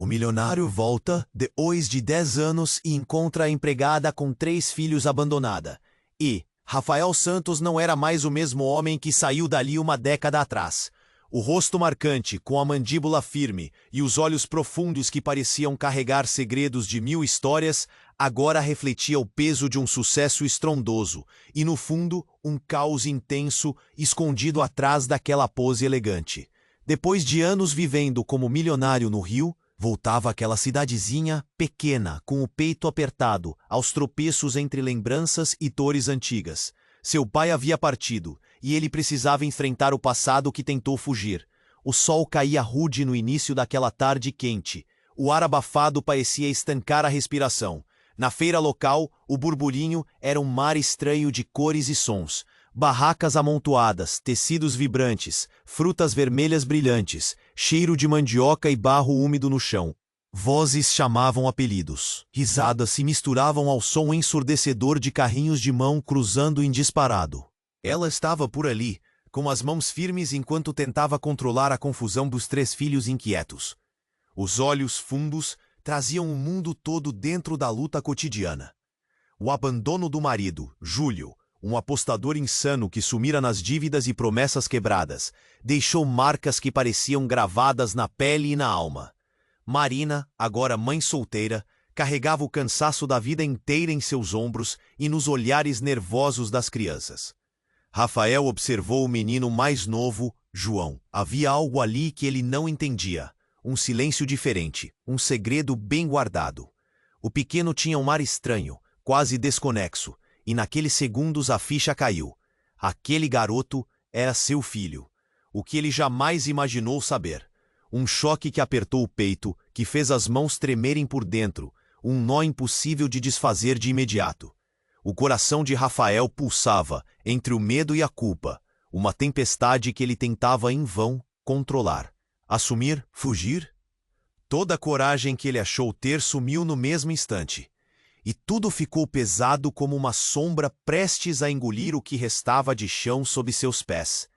O milionário volta, depois de 10 anos, e encontra a empregada com 3 filhos abandonada. E Rafael Santos não era mais o mesmo homem que saiu dali uma década atrás. O rosto marcante, com a mandíbula firme e os olhos profundos que pareciam carregar segredos de 1000 histórias, agora refletia o peso de um sucesso estrondoso e, no fundo, um caos intenso escondido atrás daquela pose elegante. Depois de anos vivendo como milionário no Rio, voltava àquela cidadezinha pequena, com o peito apertado, aos tropeços entre lembranças e dores antigas. Seu pai havia partido, e ele precisava enfrentar o passado que tentou fugir. O sol caía rude no início daquela tarde quente. O ar abafado parecia estancar a respiração. Na feira local, o burburinho era um mar estranho de cores e sons. Barracas amontoadas, tecidos vibrantes, frutas vermelhas brilhantes, cheiro de mandioca e barro úmido no chão. Vozes chamavam apelidos. Risadas se misturavam ao som ensurdecedor de carrinhos de mão cruzando em disparado. Ela estava por ali, com as mãos firmes enquanto tentava controlar a confusão dos 3 filhos inquietos. Os olhos fundos traziam o mundo todo dentro da luta cotidiana. O abandono do marido, Júlio, um apostador insano que sumira nas dívidas e promessas quebradas, deixou marcas que pareciam gravadas na pele e na alma. Marina, agora mãe solteira, carregava o cansaço da vida inteira em seus ombros e nos olhares nervosos das crianças. Rafael observou o menino mais novo, João. Havia algo ali que ele não entendia. Um silêncio diferente, um segredo bem guardado. O pequeno tinha um ar estranho, quase desconexo, e naqueles segundos a ficha caiu. Aquele garoto era seu filho. O que ele jamais imaginou saber. Um choque que apertou o peito, que fez as mãos tremerem por dentro, um nó impossível de desfazer de imediato. O coração de Rafael pulsava entre o medo e a culpa, uma tempestade que ele tentava em vão controlar. Assumir? Fugir? Toda a coragem que ele achou ter sumiu no mesmo instante. E tudo ficou pesado como uma sombra prestes a engolir o que restava de chão sob seus pés.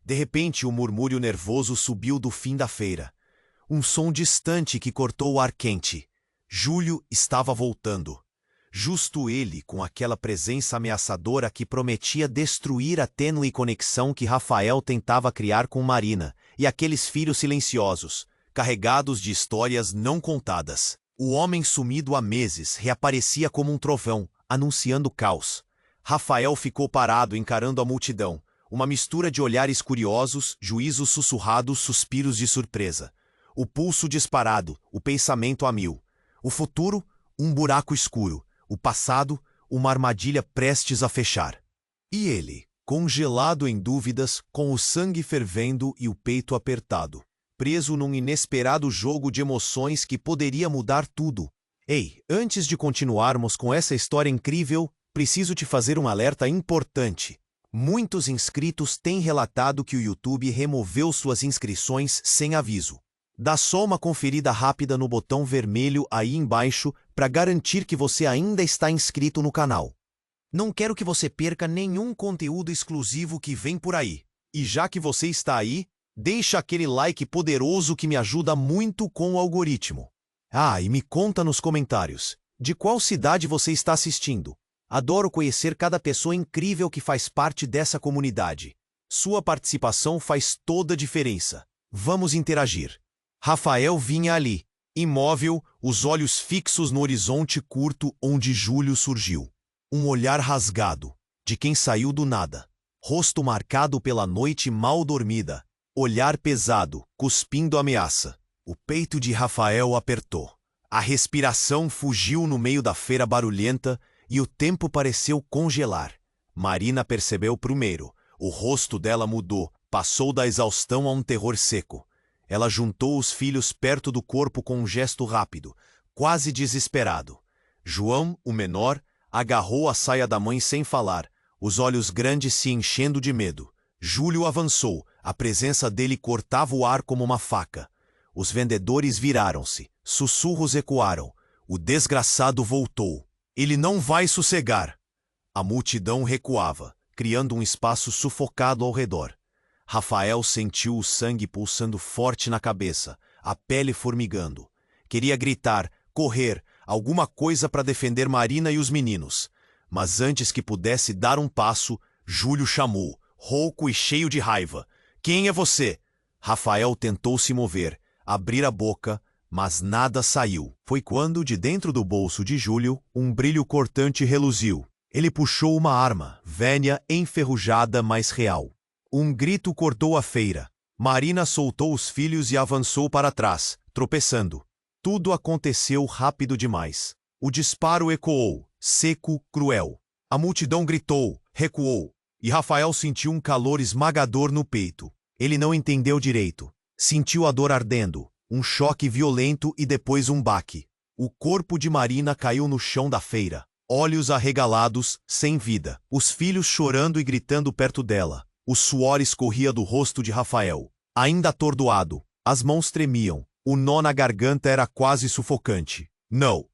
De repente, o murmúrio nervoso subiu do fim da feira. Um som distante que cortou o ar quente. Júlio estava voltando. Justo ele, com aquela presença ameaçadora que prometia destruir a tênue conexão que Rafael tentava criar com Marina, e aqueles filhos silenciosos, carregados de histórias não contadas. O homem sumido há meses reaparecia como um trovão, anunciando caos. Rafael ficou parado encarando a multidão, uma mistura de olhares curiosos, juízos sussurrados, suspiros de surpresa. O pulso disparado, o pensamento a mil. O futuro, um buraco escuro. O passado, uma armadilha prestes a fechar. E ele, congelado em dúvidas, com o sangue fervendo e o peito apertado, preso num inesperado jogo de emoções que poderia mudar tudo. Ei, antes de continuarmos com essa história incrível, preciso te fazer um alerta importante. Muitos inscritos têm relatado que o YouTube removeu suas inscrições sem aviso. Dá só uma conferida rápida no botão vermelho aí embaixo para garantir que você ainda está inscrito no canal. Não quero que você perca nenhum conteúdo exclusivo que vem por aí. E já que você está aí, deixa aquele like poderoso que me ajuda muito com o algoritmo. Ah, e me conta nos comentários, de qual cidade você está assistindo? Adoro conhecer cada pessoa incrível que faz parte dessa comunidade. Sua participação faz toda a diferença. Vamos interagir. Rafael vinha ali, imóvel, os olhos fixos no horizonte curto onde Júlio surgiu. Um olhar rasgado, de quem saiu do nada. Rosto marcado pela noite mal dormida. Olhar pesado, cuspindo ameaça. O peito de Rafael apertou. A respiração fugiu no meio da feira barulhenta e o tempo pareceu congelar. Marina percebeu primeiro. O rosto dela mudou, passou da exaustão a um terror seco. Ela juntou os filhos perto do corpo com um gesto rápido, quase desesperado. João, o menor, agarrou a saia da mãe sem falar, os olhos grandes se enchendo de medo. Júlio avançou, a presença dele cortava o ar como uma faca. Os vendedores viraram-se, sussurros ecoaram. O desgraçado voltou. Ele não vai sossegar. A multidão recuava, criando um espaço sufocado ao redor. Rafael sentiu o sangue pulsando forte na cabeça, a pele formigando. Queria gritar, correr, alguma coisa para defender Marina e os meninos. Mas antes que pudesse dar um passo, Júlio chamou, rouco e cheio de raiva. Quem é você? Rafael tentou se mover, abrir a boca, mas nada saiu. Foi quando, de dentro do bolso de Júlio, um brilho cortante reluziu. Ele puxou uma arma, velha, enferrujada, mas real. Um grito cortou a feira. Marina soltou os filhos e avançou para trás, tropeçando. Tudo aconteceu rápido demais. O disparo ecoou, seco, cruel. A multidão gritou, recuou, e Rafael sentiu um calor esmagador no peito. Ele não entendeu direito. Sentiu a dor ardendo, um choque violento e depois um baque. O corpo de Marina caiu no chão da feira, olhos arregalados, sem vida. Os filhos chorando e gritando perto dela. O suor escorria do rosto de Rafael. Ainda atordoado, as mãos tremiam. O nó na garganta era quase sufocante. Não!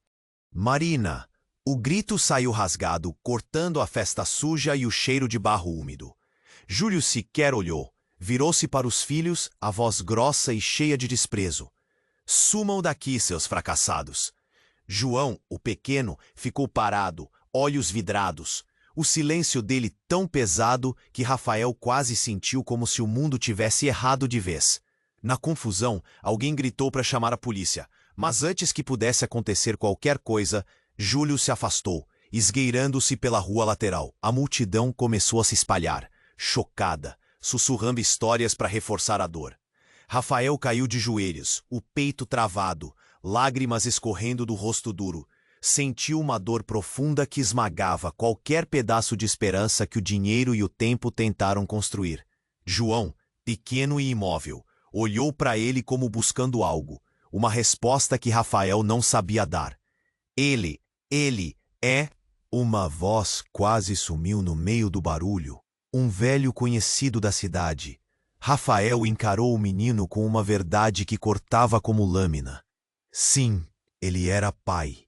Marina! O grito saiu rasgado, cortando a festa suja e o cheiro de barro úmido. Júlio sequer olhou. Virou-se para os filhos, a voz grossa e cheia de desprezo. Sumam daqui, seus fracassados. João, o pequeno, ficou parado, olhos vidrados. O silêncio dele tão pesado que Rafael quase sentiu como se o mundo tivesse errado de vez. Na confusão, alguém gritou para chamar a polícia, mas antes que pudesse acontecer qualquer coisa, Júlio se afastou, esgueirando-se pela rua lateral. A multidão começou a se espalhar, chocada, sussurrando histórias para reforçar a dor. Rafael caiu de joelhos, o peito travado, lágrimas escorrendo do rosto duro. Sentiu uma dor profunda que esmagava qualquer pedaço de esperança que o dinheiro e o tempo tentaram construir. João, pequeno e imóvel, olhou para ele como buscando algo, uma resposta que Rafael não sabia dar. Ele é... Uma voz quase sumiu no meio do barulho. Um velho conhecido da cidade. Rafael encarou o menino com uma verdade que cortava como lâmina. Sim, ele era pai.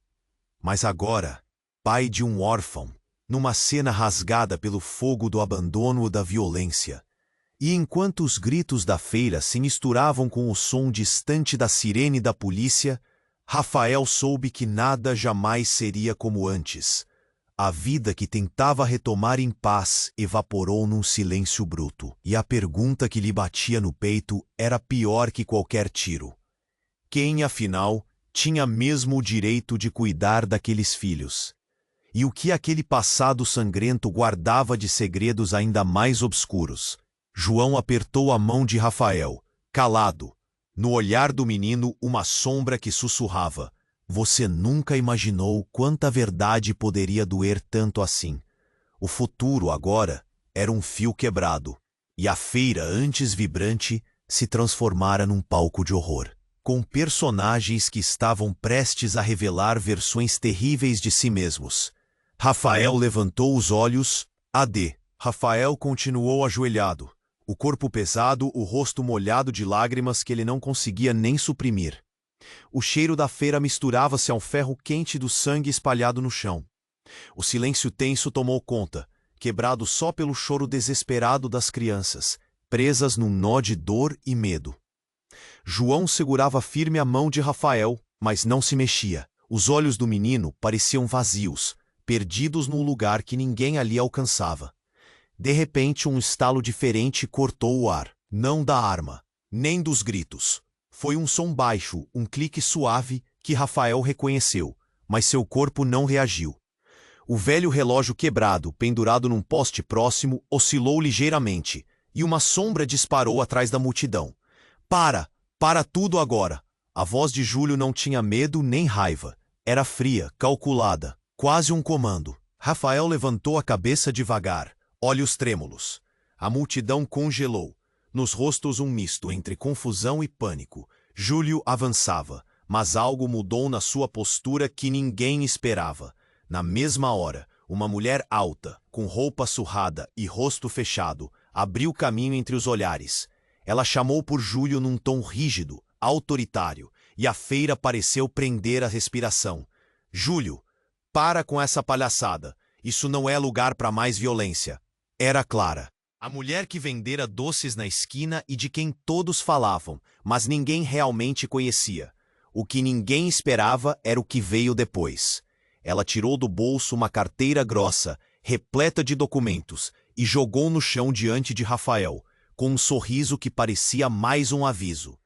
Mas agora, pai de um órfão, numa cena rasgada pelo fogo do abandono e da violência. E enquanto os gritos da feira se misturavam com o som distante da sirene da polícia, Rafael soube que nada jamais seria como antes. A vida que tentava retomar em paz evaporou num silêncio bruto, e a pergunta que lhe batia no peito era pior que qualquer tiro. Quem, afinal, tinha mesmo o direito de cuidar daqueles filhos? E o que aquele passado sangrento guardava de segredos ainda mais obscuros? João apertou a mão de Rafael, calado. No olhar do menino, uma sombra que sussurrava. Você nunca imaginou quanta verdade poderia doer tanto assim. O futuro, agora, era um fio quebrado. E a feira, antes vibrante, se transformara num palco de horror, com personagens que estavam prestes a revelar versões terríveis de si mesmos. Rafael levantou os olhos. AD. Rafael continuou ajoelhado, o corpo pesado, o rosto molhado de lágrimas que ele não conseguia nem suprimir. O cheiro da feira misturava-se ao ferro quente do sangue espalhado no chão. O silêncio tenso tomou conta, quebrado só pelo choro desesperado das crianças, presas num nó de dor e medo. João segurava firme a mão de Rafael, mas não se mexia. Os olhos do menino pareciam vazios, perdidos num lugar que ninguém ali alcançava. De repente, um estalo diferente cortou o ar. Não da arma, nem dos gritos. Foi um som baixo, um clique suave que Rafael reconheceu, mas seu corpo não reagiu. O velho relógio quebrado, pendurado num poste próximo, oscilou ligeiramente, e uma sombra disparou atrás da multidão. Para! Para tudo agora! A voz de Júlio não tinha medo nem raiva. Era fria, calculada, quase um comando. Rafael levantou a cabeça devagar, olhos trêmulos. A multidão congelou. Nos rostos um misto entre confusão e pânico. Júlio avançava, mas algo mudou na sua postura que ninguém esperava. Na mesma hora, uma mulher alta, com roupa surrada e rosto fechado, abriu caminho entre os olhares. Ela chamou por Júlio num tom rígido, autoritário, e a feira pareceu prender a respiração. Júlio, para com essa palhaçada. Isso não é lugar para mais violência. Era Clara, a mulher que vendera doces na esquina e de quem todos falavam, mas ninguém realmente conhecia. O que ninguém esperava era o que veio depois. Ela tirou do bolso uma carteira grossa, repleta de documentos, e jogou no chão diante de Rafael, com um sorriso que parecia mais um aviso.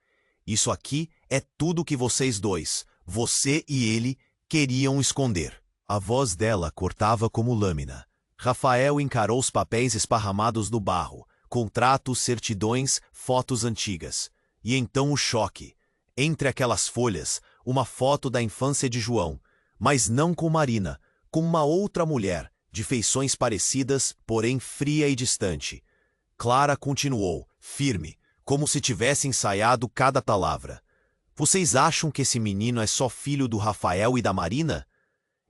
Isso aqui é tudo que vocês dois, você e ele, queriam esconder. A voz dela cortava como lâmina. Rafael encarou os papéis esparramados no barro, contratos, certidões, fotos antigas. E então o choque. Entre aquelas folhas, uma foto da infância de João, mas não com Marina, com uma outra mulher, de feições parecidas, porém fria e distante. Clara continuou, firme, como se tivesse ensaiado cada palavra. Vocês acham que esse menino é só filho do Rafael e da Marina?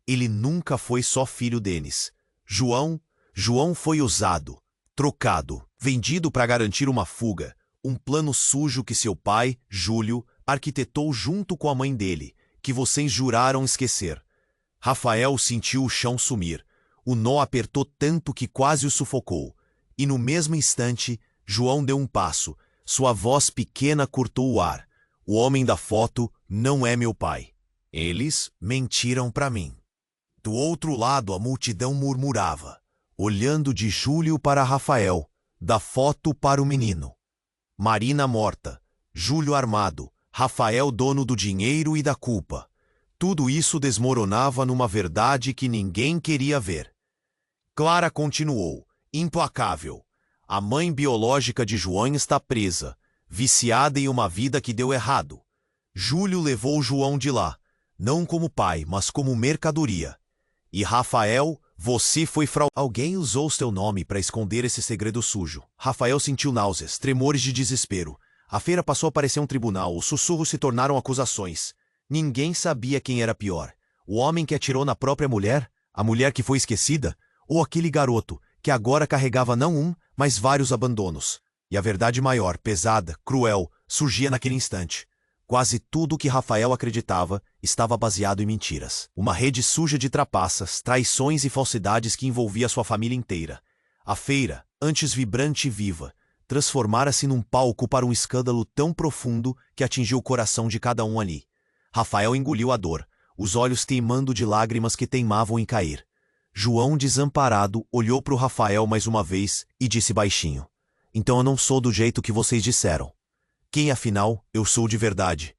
Ele nunca foi só filho deles. João foi usado, trocado, vendido para garantir uma fuga, um plano sujo que seu pai, Júlio, arquitetou junto com a mãe dele, que vocês juraram esquecer. Rafael sentiu o chão sumir. O nó apertou tanto que quase o sufocou. E no mesmo instante, João deu um passo. Sua voz pequena cortou o ar. O homem da foto não é meu pai. Eles mentiram para mim. Do outro lado, a multidão murmurava, olhando de Júlio para Rafael, da foto para o menino. Marina morta, Júlio armado, Rafael dono do dinheiro e da culpa. Tudo isso desmoronava numa verdade que ninguém queria ver. Clara continuou, implacável. A mãe biológica de João está presa, viciada em uma vida que deu errado. Júlio levou João de lá, não como pai, mas como mercadoria. E Rafael, você foi Alguém usou seu nome para esconder esse segredo sujo. Rafael sentiu náuseas, tremores de desespero. A feira passou a parecer um tribunal, os sussurros se tornaram acusações. Ninguém sabia quem era pior. O homem que atirou na própria mulher? A mulher que foi esquecida? Ou aquele garoto, que agora carregava não um, mas vários abandonos? E a verdade maior, pesada, cruel, surgia naquele instante. Quase tudo o que Rafael acreditava estava baseado em mentiras. Uma rede suja de trapaças, traições e falsidades que envolvia sua família inteira. A feira, antes vibrante e viva, transformara-se num palco para um escândalo tão profundo que atingiu o coração de cada um ali. Rafael engoliu a dor, os olhos teimando de lágrimas que teimavam em cair. João, desamparado, olhou para o Rafael mais uma vez e disse baixinho: "Então eu não sou do jeito que vocês disseram. Quem, afinal, eu sou de verdade?"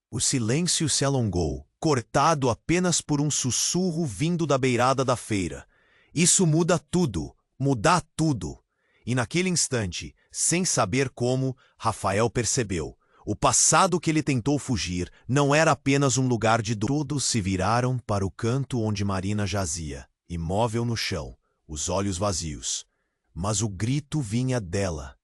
O silêncio se alongou, cortado apenas por um sussurro vindo da beirada da feira. Isso muda tudo, mudar tudo. E naquele instante, sem saber como, Rafael percebeu. O passado que ele tentou fugir não era apenas um lugar de dor. Todos se viraram para o canto onde Marina jazia, imóvel no chão, os olhos vazios. Mas o grito vinha dela.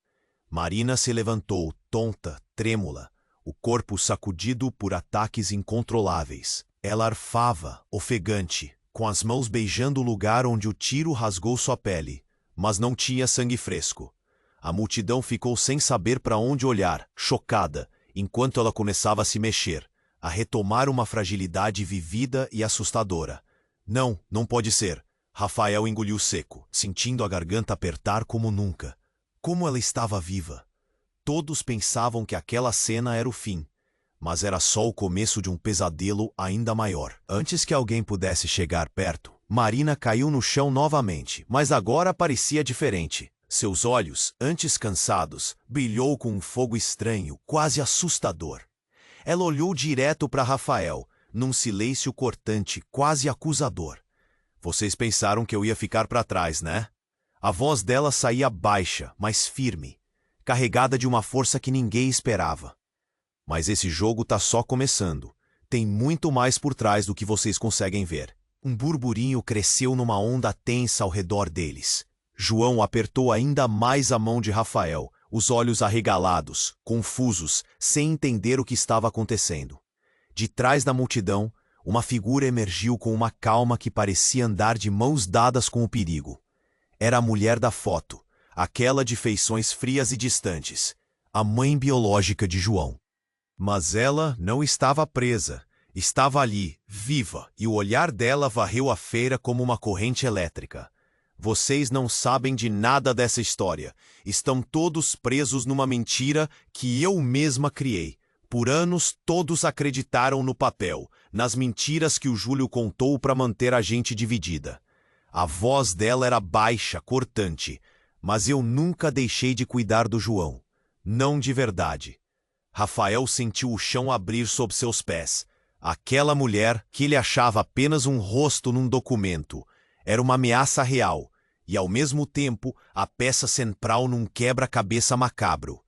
Marina se levantou, tonta, trêmula, o corpo sacudido por ataques incontroláveis. Ela arfava, ofegante, com as mãos beijando o lugar onde o tiro rasgou sua pele, mas não tinha sangue fresco. A multidão ficou sem saber para onde olhar, chocada, enquanto ela começava a se mexer, a retomar uma fragilidade vivida e assustadora. Não, não pode ser. Rafael engoliu seco, sentindo a garganta apertar como nunca. Como ela estava viva. Todos pensavam que aquela cena era o fim, mas era só o começo de um pesadelo ainda maior. Antes que alguém pudesse chegar perto, Marina caiu no chão novamente, mas agora parecia diferente. Seus olhos, antes cansados, brilhou com um fogo estranho, quase assustador. Ela olhou direto para Rafael, num silêncio cortante, quase acusador. "Vocês pensaram que eu ia ficar para trás, né?" A voz dela saía baixa, mas firme, carregada de uma força que ninguém esperava. "Mas esse jogo tá só começando. Tem muito mais por trás do que vocês conseguem ver." Um burburinho cresceu numa onda tensa ao redor deles. João apertou ainda mais a mão de Rafael, os olhos arregalados, confusos, sem entender o que estava acontecendo. De trás da multidão, uma figura emergiu com uma calma que parecia andar de mãos dadas com o perigo. Era a mulher da foto, aquela de feições frias e distantes, a mãe biológica de João. Mas ela não estava presa. Estava ali, viva, e o olhar dela varreu a feira como uma corrente elétrica. "Vocês não sabem de nada dessa história. Estão todos presos numa mentira que eu mesma criei. Por anos, todos acreditaram no papel, nas mentiras que o Júlio contou para manter a gente dividida. A voz dela era baixa, cortante, mas eu nunca deixei de cuidar do João. Não de verdade. Rafael sentiu o chão abrir sob seus pés. Aquela mulher, que ele achava apenas um rosto num documento, era uma ameaça real e, ao mesmo tempo, a peça central num quebra-cabeça macabro.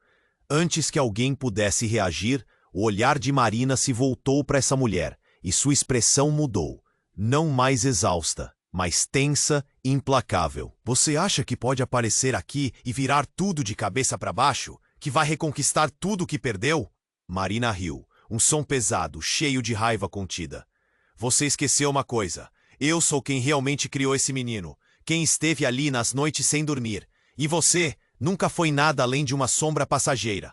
Antes que alguém pudesse reagir, o olhar de Marina se voltou para essa mulher e sua expressão mudou. Não mais exausta, mas tensa e implacável. Você acha que pode aparecer aqui e virar tudo de cabeça para baixo? Que vai reconquistar tudo o que perdeu? Marina riu, um som pesado, cheio de raiva contida. Você esqueceu uma coisa. Eu sou quem realmente criou esse menino, quem esteve ali nas noites sem dormir. E você nunca foi nada além de uma sombra passageira.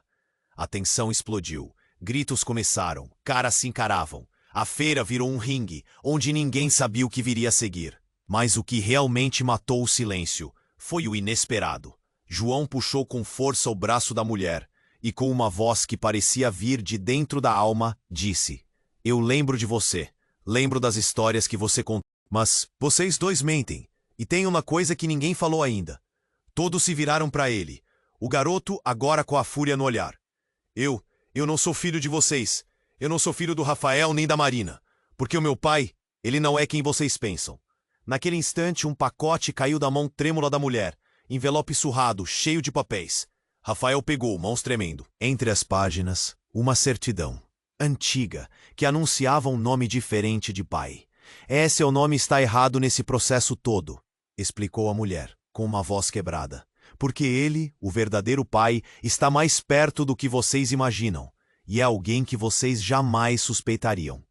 A tensão explodiu. Gritos começaram, caras se encaravam. A feira virou um ringue, onde ninguém sabia o que viria a seguir. Mas o que realmente matou o silêncio foi o inesperado. João puxou com força o braço da mulher e, com uma voz que parecia vir de dentro da alma, disse: Eu lembro de você, lembro das histórias que você contou. Mas vocês dois mentem, e tem uma coisa que ninguém falou ainda. Todos se viraram para ele, o garoto agora com a fúria no olhar. Eu não sou filho de vocês. Eu não sou filho do Rafael nem da Marina. Porque o meu pai, ele não é quem vocês pensam. Naquele instante, um pacote caiu da mão trêmula da mulher, envelope surrado, cheio de papéis. Rafael pegou, mãos tremendo. Entre as páginas, uma certidão, antiga, que anunciava um nome diferente de pai. Seu nome está errado nesse processo todo, explicou a mulher, com uma voz quebrada. Porque ele, o verdadeiro pai, está mais perto do que vocês imaginam, e é alguém que vocês jamais suspeitariam.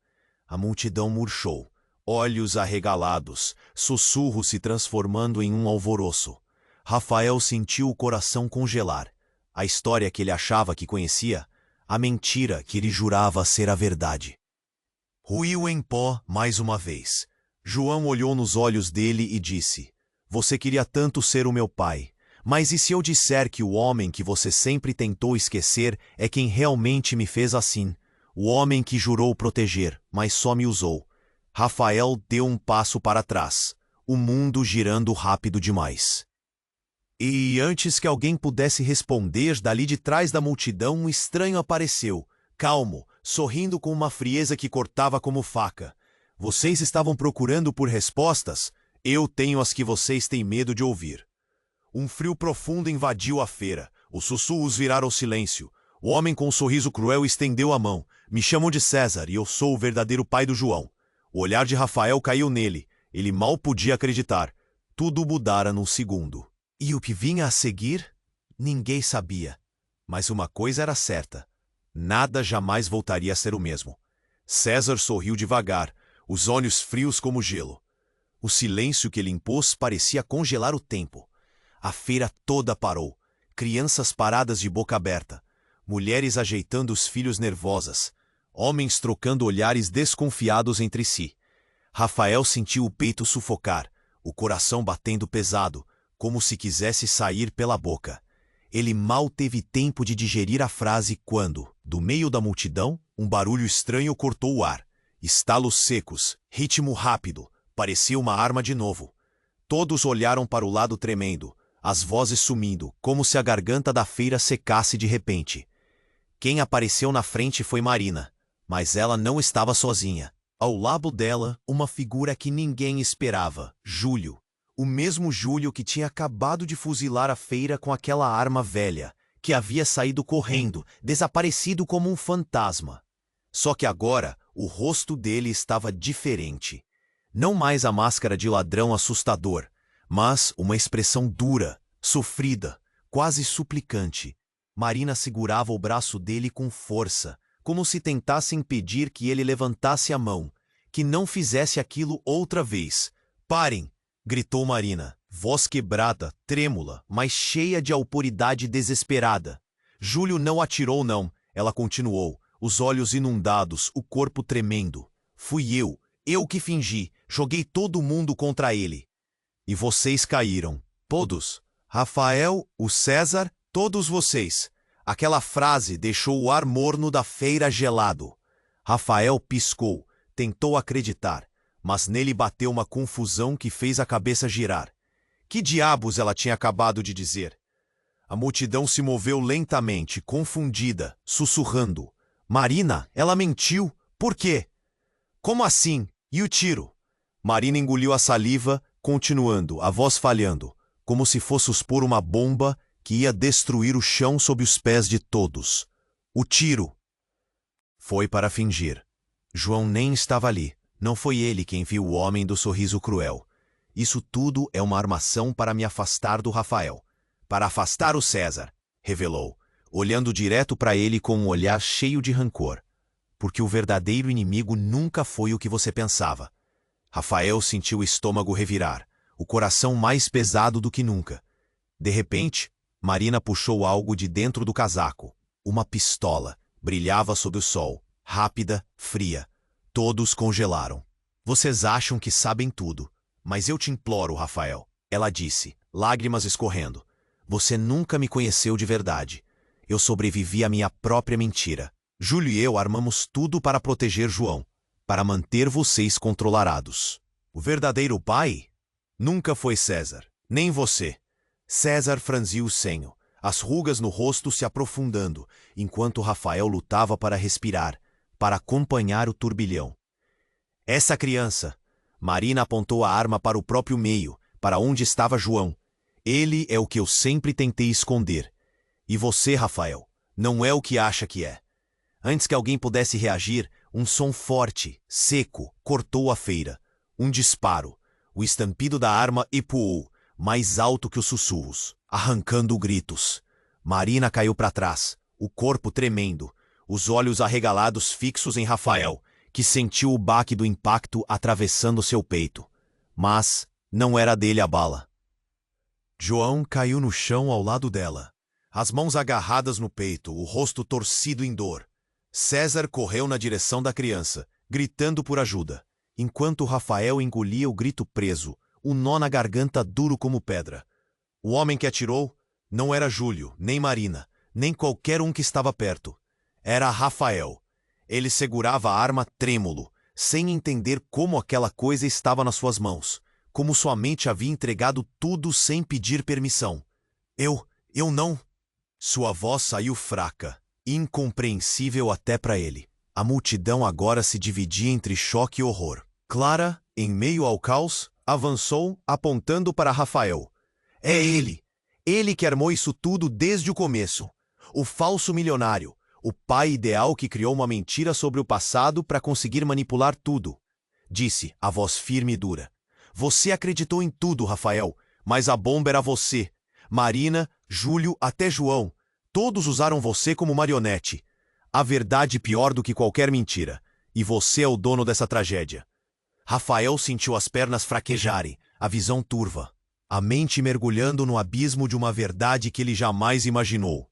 A multidão murchou, olhos arregalados, sussurros se transformando em um alvoroço. Rafael sentiu o coração congelar. A história que ele achava que conhecia, a mentira que ele jurava ser a verdade. Ruiu em pó mais uma vez. João olhou nos olhos dele e disse: Você queria tanto ser o meu pai. Mas e se eu disser que o homem que você sempre tentou esquecer é quem realmente me fez assim? O homem que jurou proteger, mas só me usou. Rafael deu um passo para trás, o mundo girando rápido demais. E antes que alguém pudesse responder, dali de trás da multidão um estranho apareceu, calmo, sorrindo com uma frieza que cortava como faca. Vocês estavam procurando por respostas? Eu tenho as que vocês têm medo de ouvir. Um frio profundo invadiu a feira. Os sussurros viraram silêncio. O homem com um sorriso cruel estendeu a mão. Me chamam de César e eu sou o verdadeiro pai do João. O olhar de Rafael caiu nele. Ele mal podia acreditar. Tudo mudara num segundo. E o que vinha a seguir? Ninguém sabia. Mas uma coisa era certa. Nada jamais voltaria a ser o mesmo. César sorriu devagar, os olhos frios como gelo. O silêncio que ele impôs parecia congelar o tempo. A feira toda parou, crianças paradas de boca aberta, mulheres ajeitando os filhos nervosas, homens trocando olhares desconfiados entre si. Rafael sentiu o peito sufocar, o coração batendo pesado, como se quisesse sair pela boca. Ele mal teve tempo de digerir a frase quando, do meio da multidão, um barulho estranho cortou o ar. Estalos secos, ritmo rápido, parecia uma arma de novo. Todos olharam para o lado tremendo, as vozes sumindo, como se a garganta da feira secasse de repente. Quem apareceu na frente foi Marina, mas ela não estava sozinha. Ao lado dela, uma figura que ninguém esperava, Júlio. O mesmo Júlio que tinha acabado de fuzilar a feira com aquela arma velha, que havia saído correndo, desaparecido como um fantasma. Só que agora, o rosto dele estava diferente. Não mais a máscara de ladrão assustador, mas uma expressão dura, sofrida, quase suplicante. Marina segurava o braço dele com força, como se tentasse impedir que ele levantasse a mão, que não fizesse aquilo outra vez. Parem! Gritou Marina, voz quebrada, trêmula, mas cheia de autoridade desesperada. Júlio não atirou não, ela continuou, os olhos inundados, o corpo tremendo. Fui eu que fingi, joguei todo mundo contra ele. E vocês caíram, todos. Rafael, o César, todos vocês. Aquela frase deixou o ar morno da feira gelado. Rafael piscou, tentou acreditar, mas nele bateu uma confusão que fez a cabeça girar. Que diabos ela tinha acabado de dizer? A multidão se moveu lentamente, confundida, sussurrando. Marina, ela mentiu. Por quê? Como assim? E o tiro? Marina engoliu a saliva, continuando, a voz falhando, como se fosse expor uma bomba que ia destruir o chão sob os pés de todos. O tiro. Foi para fingir. João nem estava ali. Não foi ele quem viu o homem do sorriso cruel. Isso tudo é uma armação para me afastar do Rafael. Para afastar o César, revelou, olhando direto para ele com um olhar cheio de rancor. Porque o verdadeiro inimigo nunca foi o que você pensava. Rafael sentiu o estômago revirar, o coração mais pesado do que nunca. De repente, Marina puxou algo de dentro do casaco. Uma pistola. Brilhava sob o sol, rápida, fria. Todos congelaram. Vocês acham que sabem tudo, mas eu te imploro, Rafael. Ela disse, lágrimas escorrendo. Você nunca me conheceu de verdade. Eu sobrevivi à minha própria mentira. Júlio e eu armamos tudo para proteger João, para manter vocês controlados. O verdadeiro pai nunca foi César, nem você. César franziu o senho, as rugas no rosto se aprofundando, enquanto Rafael lutava para respirar, para acompanhar o turbilhão. Essa criança, Marina apontou a arma para o próprio meio, para onde estava João. Ele é o que eu sempre tentei esconder. E você, Rafael, não é o que acha que é. Antes que alguém pudesse reagir, um som forte, seco, cortou a feira. Um disparo. O estampido da arma ecoou, mais alto que os sussurros, arrancando gritos. Marina caiu para trás, o corpo tremendo, os olhos arregalados fixos em Rafael, que sentiu o baque do impacto atravessando seu peito. Mas não era dele a bala. João caiu no chão ao lado dela, as mãos agarradas no peito, o rosto torcido em dor. César correu na direção da criança, gritando por ajuda, enquanto Rafael engolia o grito preso, o nó na garganta duro como pedra. O homem que atirou não era Júlio, nem Marina, nem qualquer um que estava perto. Era Rafael. Ele segurava a arma trêmulo, sem entender como aquela coisa estava nas suas mãos, como sua mente havia entregado tudo sem pedir permissão. Eu não... Sua voz saiu fraca, incompreensível até para ele. A multidão agora se dividia entre choque e horror. Clara, em meio ao caos, avançou, apontando para Rafael. É ele! Ele que armou isso tudo desde o começo. O falso milionário, o pai ideal que criou uma mentira sobre o passado para conseguir manipular tudo. Disse, a voz firme e dura. Você acreditou em tudo, Rafael, mas a bomba era você. Marina, Júlio, até João. Todos usaram você como marionete. A verdade pior do que qualquer mentira. E você é o dono dessa tragédia. Rafael sentiu as pernas fraquejarem, a visão turva. A mente mergulhando no abismo de uma verdade que ele jamais imaginou.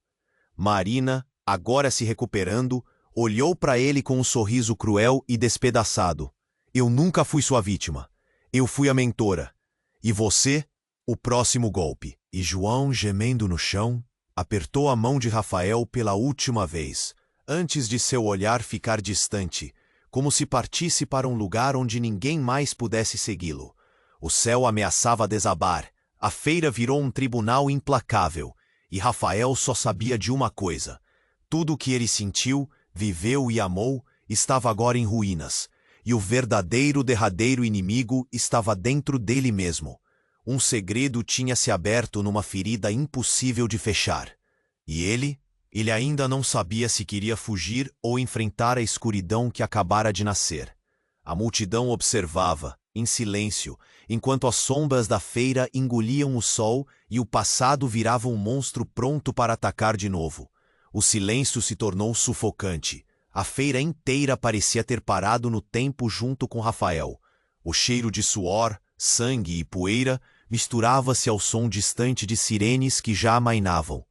Marina, agora se recuperando, olhou para ele com um sorriso cruel e despedaçado. Eu nunca fui sua vítima. Eu fui a mentora. E você, o próximo golpe. E João, gemendo no chão, apertou a mão de Rafael pela última vez, antes de seu olhar ficar distante, como se partisse para um lugar onde ninguém mais pudesse segui-lo. O céu ameaçava desabar, a feira virou um tribunal implacável, e Rafael só sabia de uma coisa. Tudo o que ele sentiu, viveu e amou estava agora em ruínas, e o verdadeiro derradeiro inimigo estava dentro dele mesmo. Um segredo tinha se aberto numa ferida impossível de fechar. E ele ainda não sabia se queria fugir ou enfrentar a escuridão que acabara de nascer. A multidão observava, em silêncio, enquanto as sombras da feira engoliam o sol e o passado virava um monstro pronto para atacar de novo. O silêncio se tornou sufocante. A feira inteira parecia ter parado no tempo junto com Rafael. O cheiro de suor, sangue e poeira misturava-se ao som distante de sirenes que já amainavam.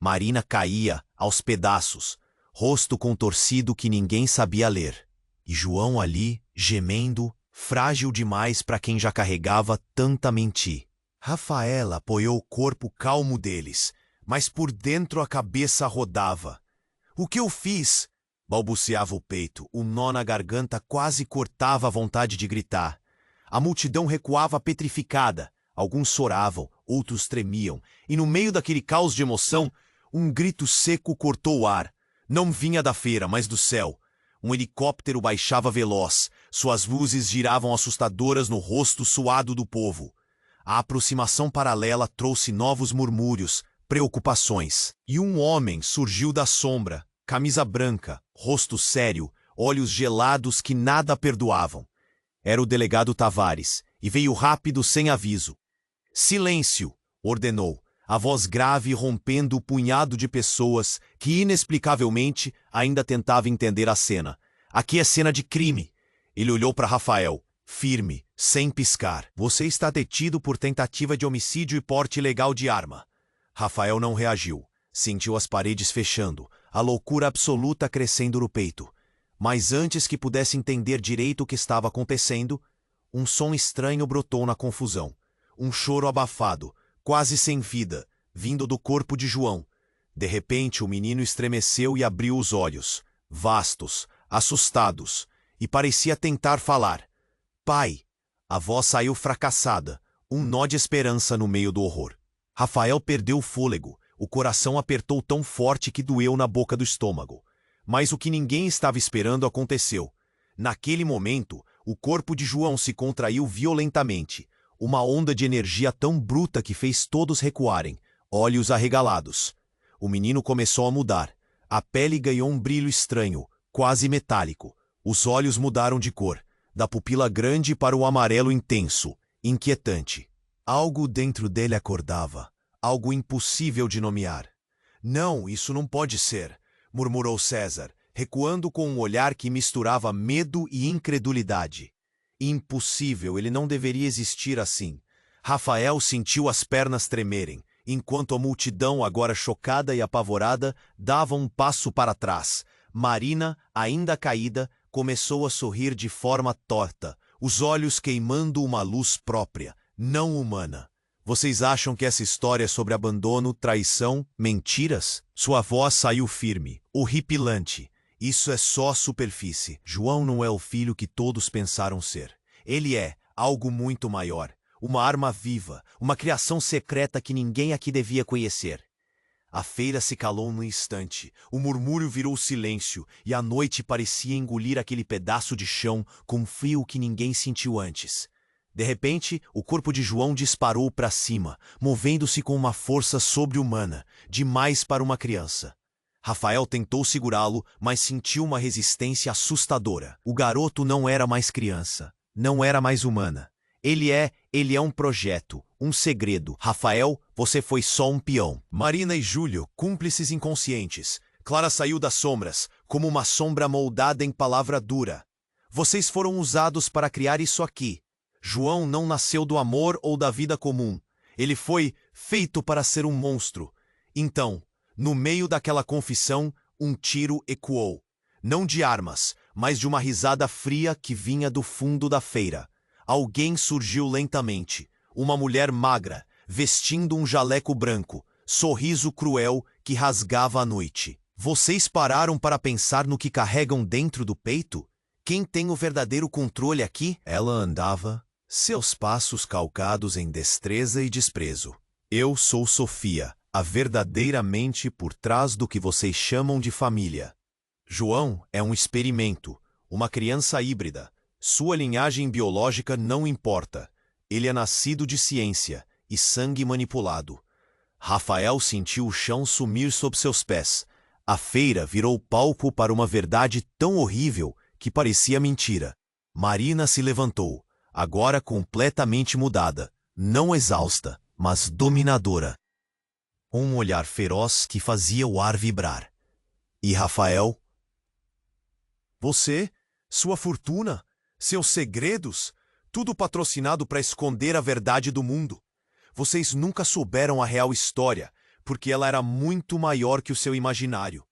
Marina caía, aos pedaços, rosto contorcido que ninguém sabia ler. E João ali, gemendo, frágil demais para quem já carregava tanta mentira. Rafaela apoiou o corpo calmo deles, mas por dentro a cabeça rodava. O que eu fiz? Balbuciava o peito, o nó na garganta quase cortava a vontade de gritar. A multidão recuava petrificada, alguns choravam, outros tremiam, e no meio daquele caos de emoção, um grito seco cortou o ar. Não vinha da feira, mas do céu. Um helicóptero baixava veloz, suas luzes giravam assustadoras no rosto suado do povo. A aproximação paralela trouxe novos murmúrios, preocupações. E um homem surgiu da sombra, camisa branca, rosto sério, olhos gelados que nada perdoavam. Era o delegado Tavares, e veio rápido sem aviso. Silêncio, ordenou, a voz grave rompendo o punhado de pessoas que inexplicavelmente ainda tentava entender a cena. Aqui é cena de crime. Ele olhou para Rafael, firme, sem piscar. Você está detido por tentativa de homicídio e porte ilegal de arma. Rafael não reagiu. Sentiu as paredes fechando, a loucura absoluta crescendo no peito. Mas antes que pudesse entender direito o que estava acontecendo, um som estranho brotou na confusão. Um choro abafado, quase sem vida, vindo do corpo de João. De repente o menino estremeceu e abriu os olhos, vastos, assustados, e parecia tentar falar. Pai! A voz saiu fracassada, um nó de esperança no meio do horror. Rafael perdeu o fôlego, o coração apertou tão forte que doeu na boca do estômago. Mas o que ninguém estava esperando aconteceu. Naquele momento, o corpo de João se contraiu violentamente. Uma onda de energia tão bruta que fez todos recuarem, olhos arregalados. O menino começou a mudar. A pele ganhou um brilho estranho, quase metálico. Os olhos mudaram de cor, da pupila grande para o amarelo intenso, inquietante. Algo dentro dele acordava, algo impossível de nomear. Não, isso não pode ser, murmurou César, recuando com um olhar que misturava medo e incredulidade. Impossível, ele não deveria existir assim. Rafael sentiu as pernas tremerem, enquanto a multidão, agora chocada e apavorada, dava um passo para trás. Marina, ainda caída, começou a sorrir de forma torta, os olhos queimando uma luz própria, não humana. Vocês acham que essa história é sobre abandono, traição, mentiras? Sua voz saiu firme, horripilante. Isso é só superfície. João não é o filho que todos pensaram ser. Ele é algo muito maior. Uma arma viva, uma criação secreta que ninguém aqui devia conhecer. A feira se calou num instante, o murmúrio virou silêncio e a noite parecia engolir aquele pedaço de chão com um frio que ninguém sentiu antes. De repente, o corpo de João disparou para cima, movendo-se com uma força sobre-humana, demais para uma criança. Rafael tentou segurá-lo, mas sentiu uma resistência assustadora. O garoto não era mais criança, não era mais humana. Ele é um projeto, um segredo. Rafael, você foi só um peão. Marina e Júlio, cúmplices inconscientes. Clara saiu das sombras, como uma sombra moldada em palavra dura. Vocês foram usados para criar isso aqui. João não nasceu do amor ou da vida comum. Ele foi feito para ser um monstro. Então, no meio daquela confissão, um tiro ecoou. Não de armas, mas de uma risada fria que vinha do fundo da feira. Alguém surgiu lentamente. Uma mulher magra, vestindo um jaleco branco, sorriso cruel que rasgava a noite. Vocês pararam para pensar no que carregam dentro do peito? Quem tem o verdadeiro controle aqui? Ela andava, seus passos calcados em destreza e desprezo. Eu sou Sofia, a verdadeira mente por trás do que vocês chamam de família. João é um experimento, uma criança híbrida. Sua linhagem biológica não importa. Ele é nascido de ciência e sangue manipulado. Rafael sentiu o chão sumir sob seus pés. A feira virou palco para uma verdade tão horrível que parecia mentira. Marina se levantou, agora completamente mudada, não exausta, mas dominadora. Um olhar feroz que fazia o ar vibrar. E Rafael? Você, sua fortuna, seus segredos, tudo patrocinado para esconder a verdade do mundo. Vocês nunca souberam a real história, porque ela era muito maior que o seu imaginário.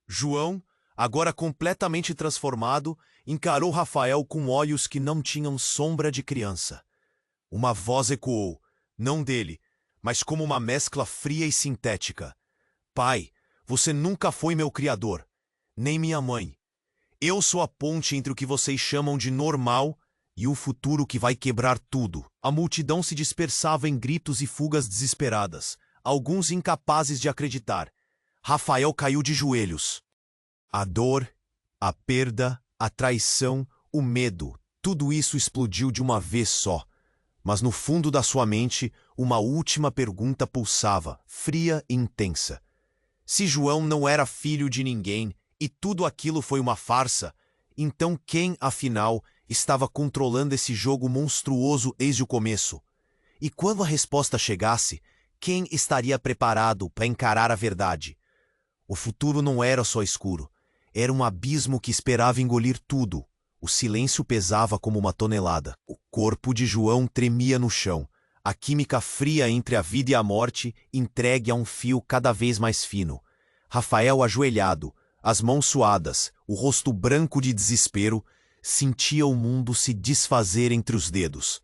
João, agora completamente transformado, encarou Rafael com olhos que não tinham sombra de criança. Uma voz ecoou, não dele, mas como uma mescla fria e sintética. Pai, você nunca foi meu criador, nem minha mãe. Eu sou a ponte entre o que vocês chamam de normal e o futuro que vai quebrar tudo. A multidão se dispersava em gritos e fugas desesperadas, alguns incapazes de acreditar. Rafael caiu de joelhos. A dor, a perda, a traição, o medo, tudo isso explodiu de uma vez só. Mas no fundo da sua mente, uma última pergunta pulsava, fria e intensa. Se João não era filho de ninguém e tudo aquilo foi uma farsa, então quem, afinal, estava controlando esse jogo monstruoso desde o começo? E quando a resposta chegasse, quem estaria preparado para encarar a verdade? O futuro não era só escuro. Era um abismo que esperava engolir tudo. O silêncio pesava como uma tonelada. O corpo de João tremia no chão. A química fria entre a vida e a morte, entregue a um fio cada vez mais fino. Rafael ajoelhado, as mãos suadas, o rosto branco de desespero, sentia o mundo se desfazer entre os dedos.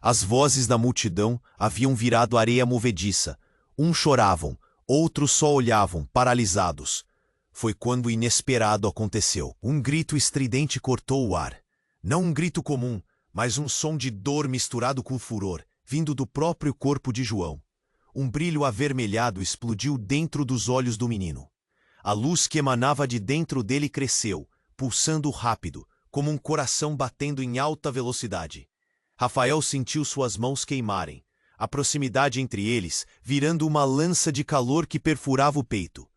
As vozes da multidão haviam virado areia movediça. Uns choravam, outros só olhavam, paralisados. Foi quando o inesperado aconteceu. Um grito estridente cortou o ar. Não um grito comum, mas um som de dor misturado com furor, vindo do próprio corpo de João. Um brilho avermelhado explodiu dentro dos olhos do menino. A luz que emanava de dentro dele cresceu, pulsando rápido, como um coração batendo em alta velocidade. Rafael sentiu suas mãos queimarem, a proximidade entre eles virando uma lança de calor que perfurava o peito.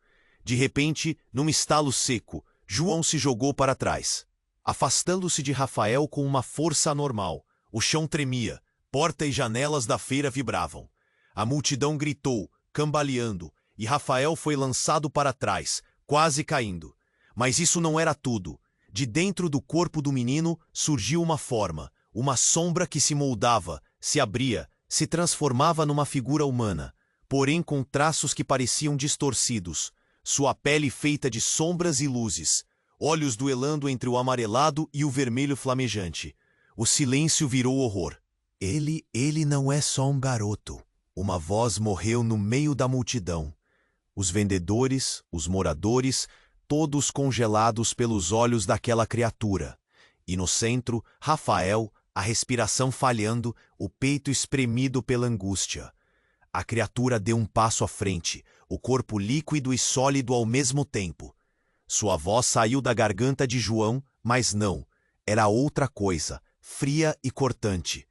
De repente, num estalo seco, João se jogou para trás, afastando-se de Rafael com uma força anormal. O chão tremia, porta e janelas da feira vibravam. A multidão gritou, cambaleando, e Rafael foi lançado para trás, quase caindo. Mas isso não era tudo. De dentro do corpo do menino surgiu uma forma, uma sombra que se moldava, se abria, se transformava numa figura humana, porém com traços que pareciam distorcidos. Sua pele feita de sombras e luzes, olhos duelando entre o amarelado e o vermelho flamejante. O silêncio virou horror. Ele não é só um garoto. Uma voz morreu no meio da multidão. Os vendedores, os moradores, todos congelados pelos olhos daquela criatura. E no centro, Rafael, a respiração falhando, o peito espremido pela angústia. A criatura deu um passo à frente, o corpo líquido e sólido ao mesmo tempo. Sua voz saiu da garganta de João, mas não. Era outra coisa, fria e cortante.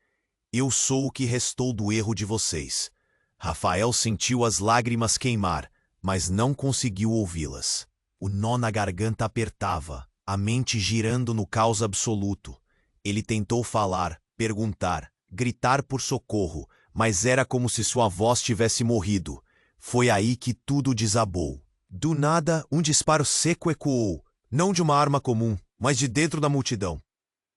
Eu sou o que restou do erro de vocês. Rafael sentiu as lágrimas queimar, mas não conseguiu ouvi-las. O nó na garganta apertava, a mente girando no caos absoluto. Ele tentou falar, perguntar, gritar por socorro, mas era como se sua voz tivesse morrido. Foi aí que tudo desabou. Do nada, um disparo seco ecoou, não de uma arma comum, mas de dentro da multidão.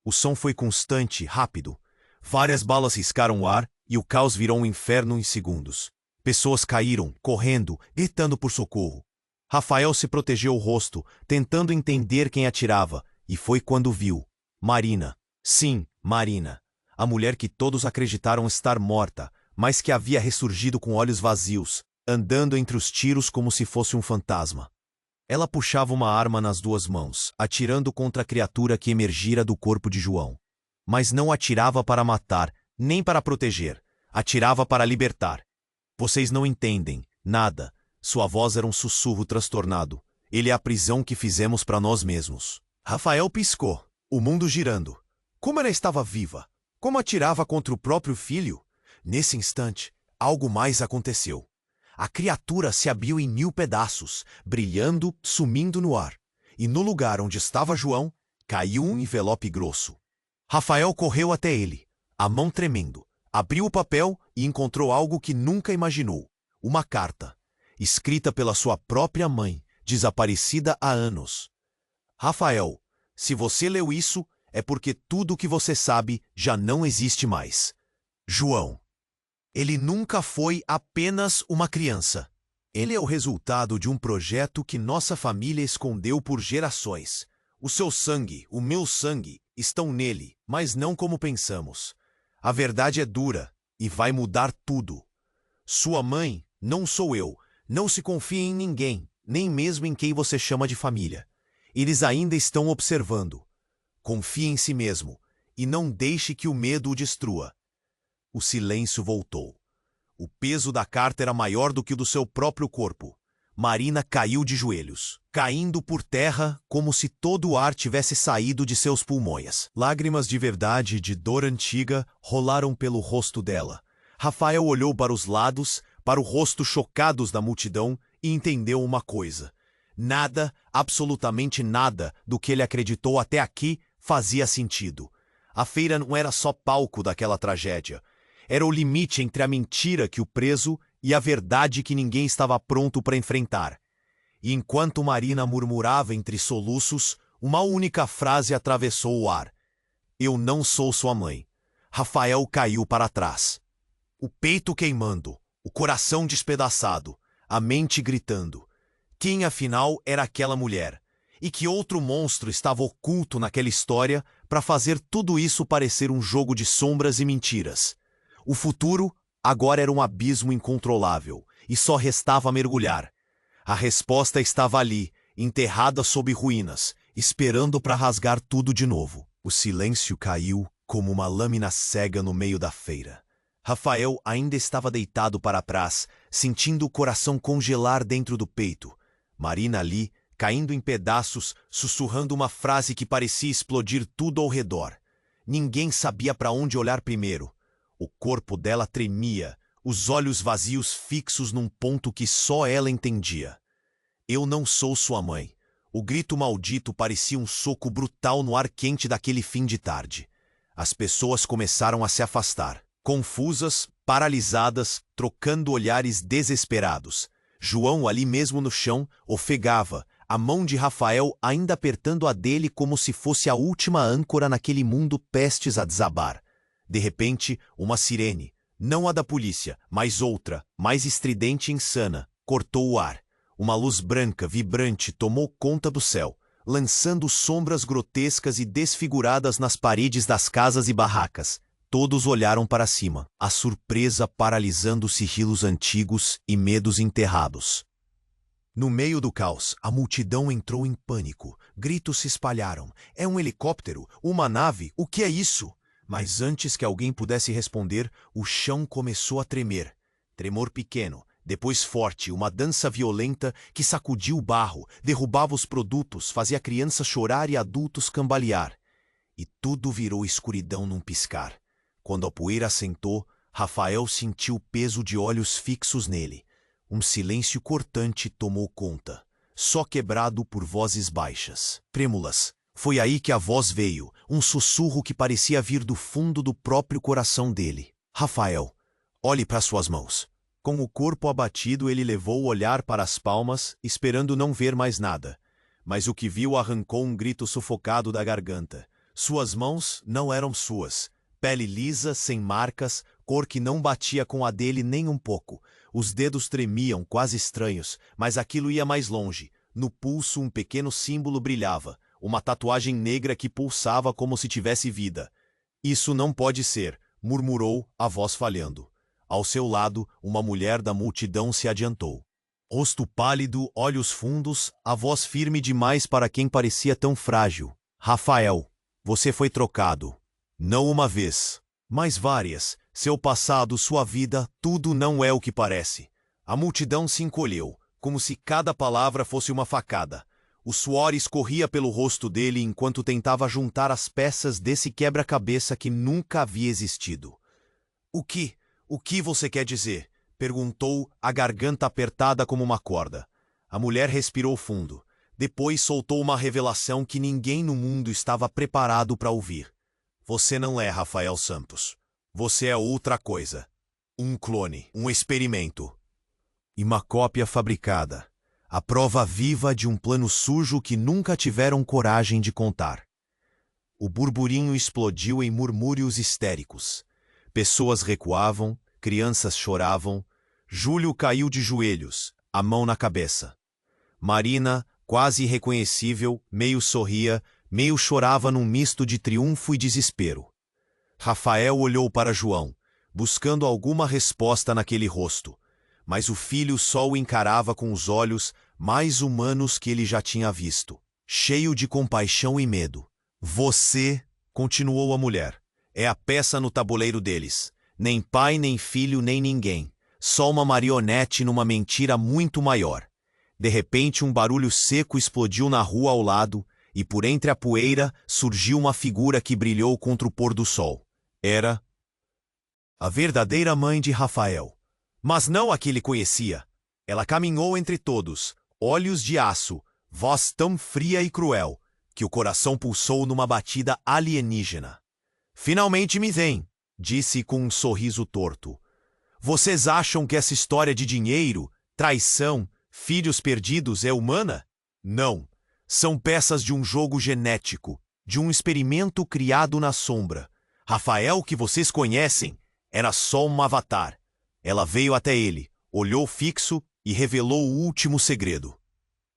O som foi constante, rápido. Várias balas riscaram o ar e o caos virou um inferno em segundos. Pessoas caíram, correndo, gritando por socorro. Rafael se protegeu o rosto, tentando entender quem atirava, e foi quando viu. Marina. Sim, Marina. A mulher que todos acreditaram estar morta, mas que havia ressurgido com olhos vazios, andando entre os tiros como se fosse um fantasma. Ela puxava uma arma nas duas mãos, atirando contra a criatura que emergira do corpo de João. Mas não atirava para matar, nem para proteger. Atirava para libertar. Vocês não entendem, nada. Sua voz era um sussurro transtornado. Ele é a prisão que fizemos para nós mesmos. Rafael piscou, o mundo girando. Como ela estava viva? Como atirava contra o próprio filho? Nesse instante, algo mais aconteceu. A criatura se abriu em 1000 pedaços, brilhando, sumindo no ar. E no lugar onde estava João, caiu um envelope grosso. Rafael correu até ele, a mão tremendo. Abriu o papel e encontrou algo que nunca imaginou. Uma carta, escrita pela sua própria mãe, desaparecida há anos. Rafael, se você leu isso, é porque tudo o que você sabe já não existe mais. João. Ele nunca foi apenas uma criança. Ele é o resultado de um projeto que nossa família escondeu por gerações. O seu sangue, o meu sangue, estão nele, mas não como pensamos. A verdade é dura e vai mudar tudo. Sua mãe não sou eu. Não se confie em ninguém, nem mesmo em quem você chama de família. Eles ainda estão observando. Confie em si mesmo e não deixe que o medo o destrua. O silêncio voltou. O peso da carta era maior do que o do seu próprio corpo. Marina caiu de joelhos, caindo por terra como se todo o ar tivesse saído de seus pulmões. Lágrimas de verdade e de dor antiga rolaram pelo rosto dela. Rafael olhou para os lados, para o rosto chocados da multidão e entendeu uma coisa. Nada, absolutamente nada, do que ele acreditou até aqui fazia sentido. A feira não era só palco daquela tragédia. Era o limite entre a mentira que o preso e a verdade que ninguém estava pronto para enfrentar. E enquanto Marina murmurava entre soluços, uma única frase atravessou o ar. Eu não sou sua mãe. Rafael caiu para trás. O peito queimando, o coração despedaçado, a mente gritando. Quem afinal era aquela mulher? E que outro monstro estava oculto naquela história para fazer tudo isso parecer um jogo de sombras e mentiras? O futuro agora era um abismo incontrolável, e só restava mergulhar. A resposta estava ali, enterrada sob ruínas, esperando para rasgar tudo de novo. O silêncio caiu como uma lâmina cega no meio da feira. Rafael ainda estava deitado para trás, sentindo o coração congelar dentro do peito. Marina ali, caindo em pedaços, sussurrando uma frase que parecia explodir tudo ao redor. Ninguém sabia para onde olhar primeiro. O corpo dela tremia, os olhos vazios fixos num ponto que só ela entendia. Eu não sou sua mãe. O grito maldito parecia um soco brutal no ar quente daquele fim de tarde. As pessoas começaram a se afastar, confusas, paralisadas, trocando olhares desesperados. João, ali mesmo no chão, ofegava, a mão de Rafael ainda apertando a dele como se fosse a última âncora naquele mundo prestes a desabar. De repente, uma sirene, não a da polícia, mas outra, mais estridente e insana, cortou o ar. Uma luz branca, vibrante, tomou conta do céu, lançando sombras grotescas e desfiguradas nas paredes das casas e barracas. Todos olharam para cima, a surpresa paralisando sigilo antigos e medos enterrados. No meio do caos, a multidão entrou em pânico. Gritos se espalharam. É um helicóptero? Uma nave? O que é isso? Mas antes que alguém pudesse responder, o chão começou a tremer. Tremor pequeno, depois forte, uma dança violenta que sacudiu o barro, derrubava os produtos, fazia crianças chorar e adultos cambalear. E tudo virou escuridão num piscar. Quando a poeira assentou, Rafael sentiu o peso de olhos fixos nele. Um silêncio cortante tomou conta, só quebrado por vozes baixas, trêmulas. Foi aí que a voz veio, um sussurro que parecia vir do fundo do próprio coração dele. Rafael, olhe para suas mãos. Com o corpo abatido, ele levou o olhar para as palmas, esperando não ver mais nada. Mas o que viu arrancou um grito sufocado da garganta. Suas mãos não eram suas. Pele lisa, sem marcas, cor que não batia com a dele nem um pouco. Os dedos tremiam, quase estranhos, mas aquilo ia mais longe. No pulso, um pequeno símbolo brilhava. Uma tatuagem negra que pulsava como se tivesse vida. Isso não pode ser, murmurou, a voz falhando. Ao seu lado, uma mulher da multidão se adiantou. Rosto pálido, olhos fundos, a voz firme demais para quem parecia tão frágil. Rafael, você foi trocado. Não uma vez, mas várias. Seu passado, sua vida, tudo não é o que parece. A multidão se encolheu, como se cada palavra fosse uma facada. O suor escorria pelo rosto dele enquanto tentava juntar as peças desse quebra-cabeça que nunca havia existido. O que você quer dizer? Perguntou, a garganta apertada como uma corda. A mulher respirou fundo. Depois soltou uma revelação que ninguém no mundo estava preparado para ouvir. Você não é Rafael Santos. Você é outra coisa. Um clone, um experimento. E uma cópia fabricada. A prova viva de um plano sujo que nunca tiveram coragem de contar. O burburinho explodiu em murmúrios histéricos. Pessoas recuavam, crianças choravam. Júlio caiu de joelhos, a mão na cabeça. Marina, quase irreconhecível, meio sorria, meio chorava num misto de triunfo e desespero. Rafael olhou para João. buscando alguma resposta naquele rosto. Mas o filho só o encarava com os olhos mais humanos que ele já tinha visto, cheio de compaixão e medo. Você, continuou a mulher, é a peça no tabuleiro deles. Nem pai, nem filho, nem ninguém. Só uma marionete numa mentira muito maior. De repente, um barulho seco explodiu na rua ao lado, e por entre a poeira surgiu uma figura que brilhou contra o pôr do sol. Era a verdadeira mãe de Rafael. Mas não a que ele conhecia. Ela caminhou entre todos, olhos de aço, voz tão fria e cruel, que o coração pulsou numa batida alienígena. Finalmente me vem, disse com um sorriso torto. Vocês acham que essa história de dinheiro, traição, filhos perdidos é humana? Não. São peças de um jogo genético, de um experimento criado na sombra. Rafael, que vocês conhecem, era só um avatar. Ela veio até ele, olhou fixo e revelou o último segredo.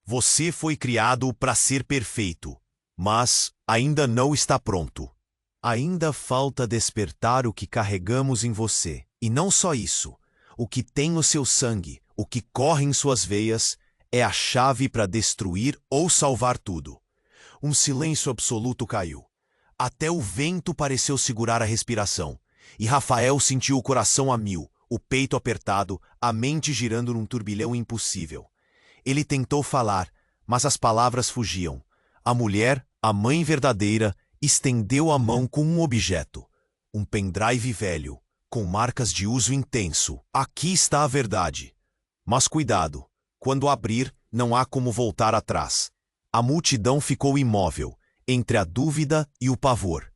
Você foi criado para ser perfeito, mas ainda não está pronto. Ainda falta despertar o que carregamos em você. E não só isso. O que tem no seu sangue, o que corre em suas veias, é a chave para destruir ou salvar tudo. Um silêncio absoluto caiu. Até o vento pareceu segurar a respiração. E Rafael sentiu o coração a mil, o peito apertado, a mente girando num turbilhão impossível. Ele tentou falar, mas as palavras fugiam. A mulher, a mãe verdadeira, estendeu a mão com um objeto. Um pendrive velho, com marcas de uso intenso. Aqui está a verdade. Mas cuidado, quando abrir, não há como voltar atrás. A multidão ficou imóvel, entre a dúvida e o pavor.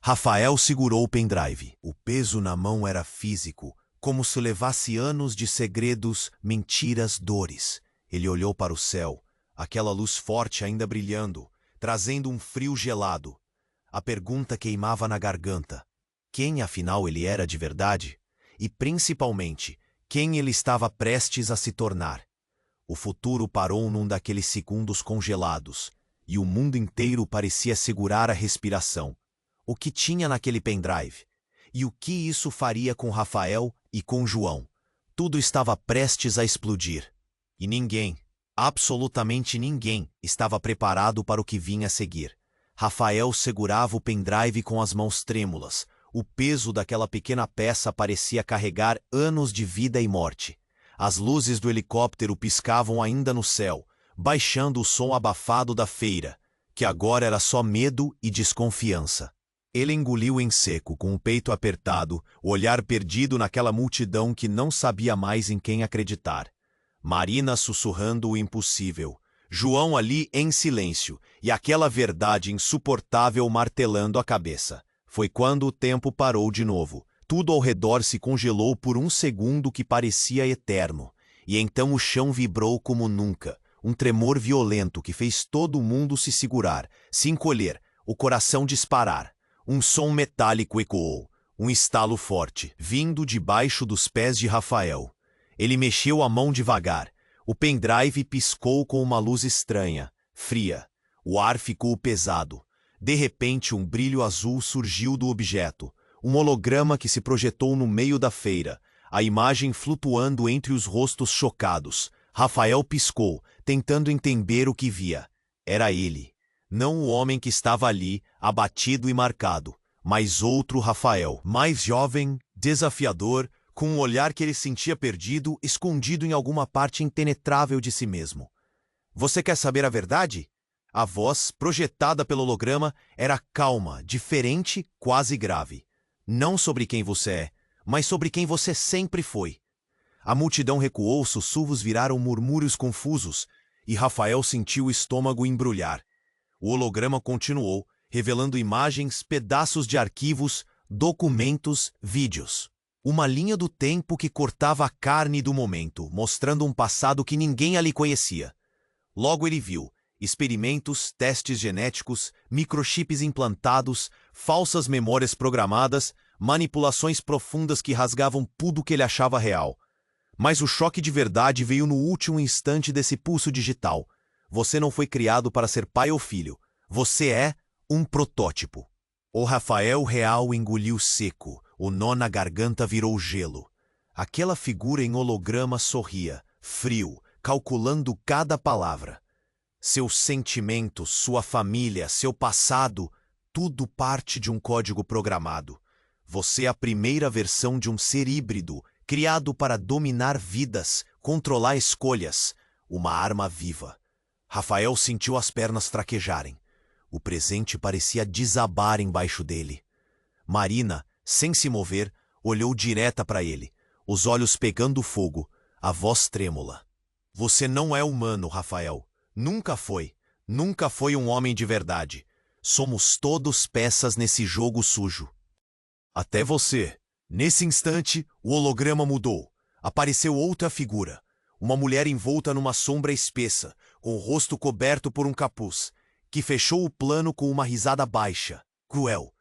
Rafael segurou o pendrive. O peso na mão era físico, como se levasse anos de segredos, mentiras, dores. Ele olhou para o céu, aquela luz forte ainda brilhando, trazendo um frio gelado. A pergunta queimava na garganta. Quem afinal ele era de verdade? E principalmente, quem ele estava prestes a se tornar? O futuro parou num daqueles segundos congelados, e o mundo inteiro parecia segurar a respiração. O que tinha naquele pendrive? E o que isso faria com Rafael e com João? Tudo estava prestes a explodir. E ninguém, absolutamente ninguém, estava preparado para o que vinha a seguir. Rafael segurava o pendrive com as mãos trêmulas. O peso daquela pequena peça parecia carregar anos de vida e morte. As luzes do helicóptero piscavam ainda no céu, baixando o som abafado da feira, que agora era só medo e desconfiança. Ele engoliu em seco, com o peito apertado, o olhar perdido naquela multidão que não sabia mais em quem acreditar. Marina sussurrando o impossível, João ali em silêncio, e aquela verdade insuportável martelando a cabeça. Foi quando o tempo parou de novo. Tudo ao redor se congelou por um segundo que parecia eterno, e então o chão vibrou como nunca, um tremor violento que fez todo mundo se segurar, se encolher, o coração disparar. Um som metálico ecoou, um estalo forte, vindo debaixo dos pés de Rafael. Ele mexeu a mão devagar. O pendrive piscou com uma luz estranha, fria. O ar ficou pesado. De repente, um brilho azul surgiu do objeto, um holograma que se projetou no meio da feira, a imagem flutuando entre os rostos chocados. Rafael piscou, tentando entender o que via. Era ele. Não o homem que estava ali, abatido e marcado, mas outro Rafael, mais jovem, desafiador, com um olhar que ele sentia perdido, escondido em alguma parte impenetrável de si mesmo. Você quer saber a verdade? A voz, projetada pelo holograma, era calma, diferente, quase grave. Não sobre quem você é, mas sobre quem você sempre foi. A multidão recuou, sussurros viraram murmúrios confusos, e Rafael sentiu o estômago embrulhar. O holograma continuou, revelando imagens, pedaços de arquivos, documentos, vídeos. Uma linha do tempo que cortava a carne do momento, mostrando um passado que ninguém ali conhecia. Logo ele viu experimentos, testes genéticos, microchips implantados, falsas memórias programadas, manipulações profundas que rasgavam tudo que ele achava real. Mas o choque de verdade veio no último instante desse pulso digital. Você não foi criado para ser pai ou filho. Você é um protótipo. O Rafael real engoliu seco, O nó na garganta virou gelo. Aquela figura em holograma sorria, frio, calculando cada palavra. Seus sentimentos, sua família, seu passado, tudo parte de um código programado. Você é a primeira versão de um ser híbrido, criado para dominar vidas, controlar escolhas, uma arma viva. Rafael sentiu as pernas fraquejarem. O presente parecia desabar embaixo dele. Marina, sem se mover, olhou direta para ele, os olhos pegando fogo, a voz trêmula. Você não é humano, Rafael. Nunca foi. Nunca foi um homem de verdade. Somos todos peças nesse jogo sujo. Até você. Nesse instante, o holograma mudou. Apareceu outra figura. Uma mulher envolta numa sombra espessa, com o rosto coberto por um capuz, que fechou o plano com uma risada baixa, cruel.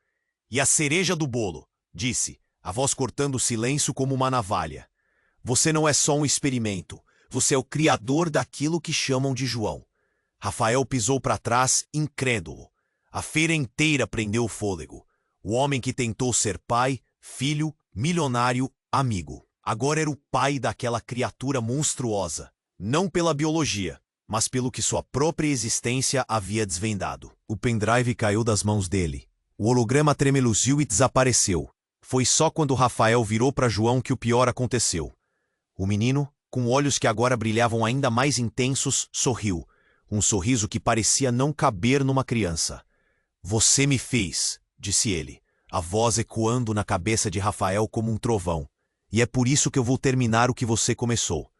E a cereja do bolo, disse, a voz cortando o silêncio como uma navalha. Você não é só um experimento. Você é o criador daquilo que chamam de João. Rafael pisou para trás, incrédulo. A feira inteira prendeu o fôlego. O homem que tentou ser pai, filho, milionário, amigo. Agora era o pai daquela criatura monstruosa. Não pela biologia, mas pelo que sua própria existência havia desvendado. O pendrive caiu das mãos dele. O holograma tremeluziu e desapareceu. Foi só quando Rafael virou para João que o pior aconteceu. O menino, com olhos que agora brilhavam ainda mais intensos, sorriu. Um sorriso que parecia não caber numa criança. Você me fez, disse ele, a voz ecoando na cabeça de Rafael como um trovão. E é por isso que eu vou terminar o que você começou.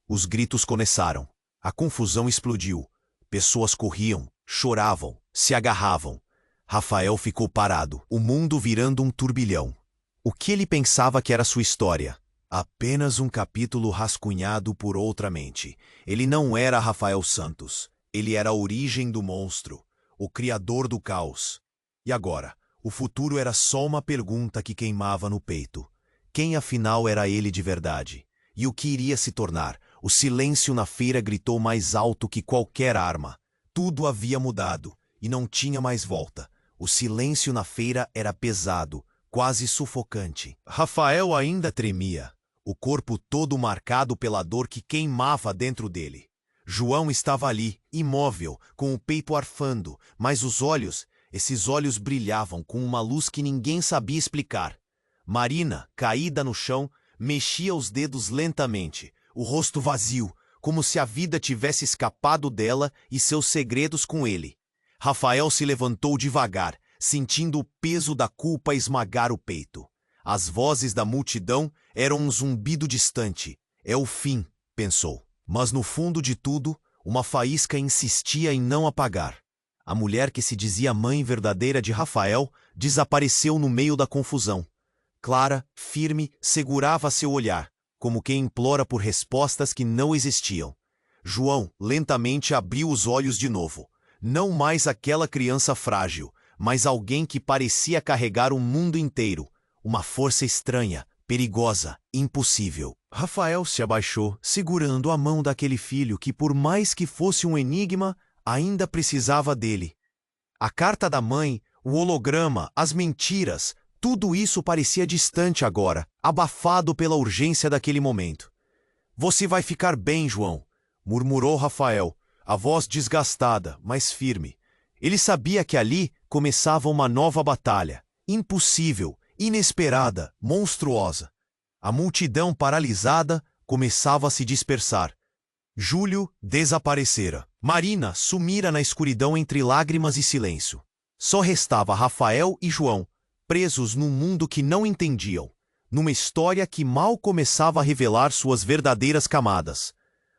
Os gritos começaram. A confusão explodiu. Pessoas corriam, choravam, se agarravam. Rafael ficou parado, o mundo virando um turbilhão. O que ele pensava que era sua história? Apenas um capítulo rascunhado por outra mente. Ele não era Rafael Santos. Ele era a origem do monstro, o criador do caos. E agora, o futuro era só uma pergunta que queimava no peito. Quem afinal era ele de verdade? E o que iria se tornar? O silêncio na feira gritou mais alto que qualquer arma. Tudo havia mudado, e não tinha mais volta. O silêncio na feira era pesado, quase sufocante. Rafael ainda tremia, o corpo todo marcado pela dor que queimava dentro dele. João estava ali, imóvel, com o peito arfando, mas os olhos, esses olhos brilhavam com uma luz que ninguém sabia explicar. Marina, caída no chão, mexia os dedos lentamente, o rosto vazio, como se a vida tivesse escapado dela e seus segredos com ele. Rafael se levantou devagar, sentindo o peso da culpa esmagar o peito. As vozes da multidão eram um zumbido distante. É o fim, pensou. Mas no fundo de tudo, uma faísca insistia em não apagar. A mulher que se dizia mãe verdadeira de Rafael desapareceu no meio da confusão. Clara, firme, segurava seu olhar, como quem implora por respostas que não existiam. João lentamente abriu os olhos de novo. Não mais aquela criança frágil, mas alguém que parecia carregar um mundo inteiro. Uma força estranha, perigosa, impossível. Rafael se abaixou, segurando a mão daquele filho que, por mais que fosse um enigma, ainda precisava dele. A carta da mãe, o holograma, as mentiras, tudo isso parecia distante agora, abafado pela urgência daquele momento. Você vai ficar bem, João, murmurou Rafael, a voz desgastada, mas firme. Ele sabia que ali começava uma nova batalha, impossível, inesperada, monstruosa. A multidão paralisada começava a se dispersar. Júlio desaparecera. Marina sumira na escuridão entre lágrimas e silêncio. Só restava Rafael e João, presos num mundo que não entendiam, numa história que mal começava a revelar suas verdadeiras camadas.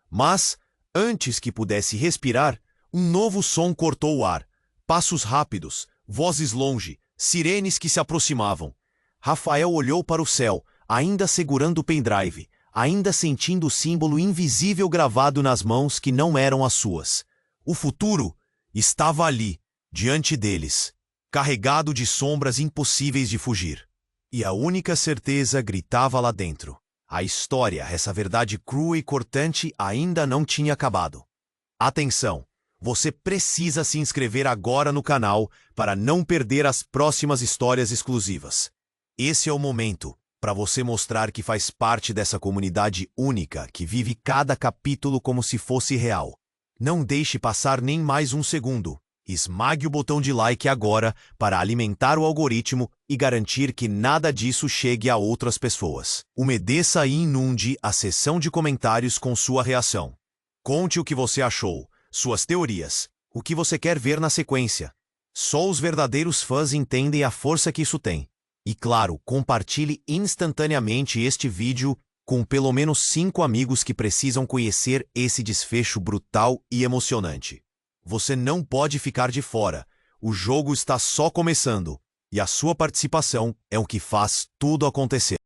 Mas, antes que pudesse respirar, um novo som cortou o ar. Passos rápidos, vozes longe, sirenes que se aproximavam. Rafael olhou para o céu, ainda segurando o pendrive, ainda sentindo o símbolo invisível gravado nas mãos que não eram as suas. O futuro estava ali, diante deles, carregado de sombras impossíveis de fugir. E a única certeza gritava lá dentro. A história, essa verdade crua e cortante, ainda não tinha acabado. Atenção! Você precisa se inscrever agora no canal para não perder as próximas histórias exclusivas. Esse é o momento para você mostrar que faz parte dessa comunidade única que vive cada capítulo como se fosse real. Não deixe passar nem mais um segundo. Esmague o botão de like agora para alimentar o algoritmo e garantir que nada disso chegue a outras pessoas. Umedeça e inunde a seção de comentários com sua reação. Conte o que você achou, suas teorias, o que você quer ver na sequência. Só os verdadeiros fãs entendem a força que isso tem. E claro, compartilhe instantaneamente este vídeo com pelo menos 5 amigos que precisam conhecer esse desfecho brutal e emocionante. Você não pode ficar de fora. O jogo está só começando. E a sua participação é o que faz tudo acontecer.